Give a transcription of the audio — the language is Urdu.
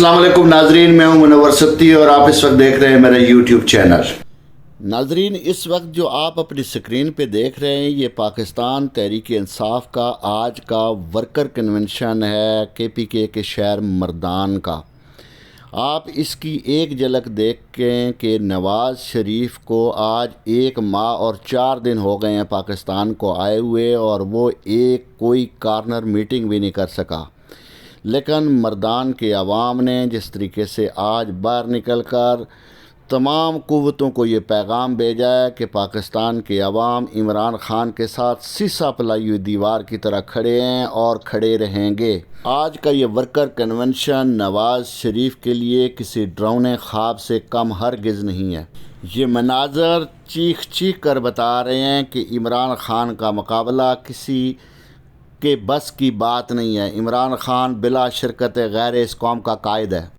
السلام علیکم ناظرین، میں ہوں منور سبتی اور آپ اس وقت دیکھ رہے ہیں میرا یوٹیوب چینل۔ ناظرین، اس وقت جو آپ اپنی سکرین پہ دیکھ رہے ہیں یہ پاکستان تحریک انصاف کا آج کا ورکر کنونشن ہے KPK کے شہر مردان کا۔ آپ اس کی ایک جھلک دیکھیں کہ نواز شریف کو آج 1 ماہ اور 4 دن ہو گئے ہیں پاکستان کو آئے ہوئے، اور وہ کوئی کارنر میٹنگ بھی نہیں کر سکا۔ لیکن مردان کے عوام نے جس طریقے سے آج باہر نکل کر تمام قوتوں کو یہ پیغام بھیجا ہے کہ پاکستان کے عوام عمران خان کے ساتھ سیسا پلائی ہوئی دیوار کی طرح کھڑے ہیں اور کھڑے رہیں گے۔ آج کا یہ ورکر کنونشن نواز شریف کے لیے کسی ڈراؤنے خواب سے کم ہرگز نہیں ہے۔ یہ مناظر چیخ چیخ کر بتا رہے ہیں کہ عمران خان کا مقابلہ کسی کے بس کی بات نہیں ہے۔ عمران خان بلا شرکت غیر اس قوم کا قائد ہے۔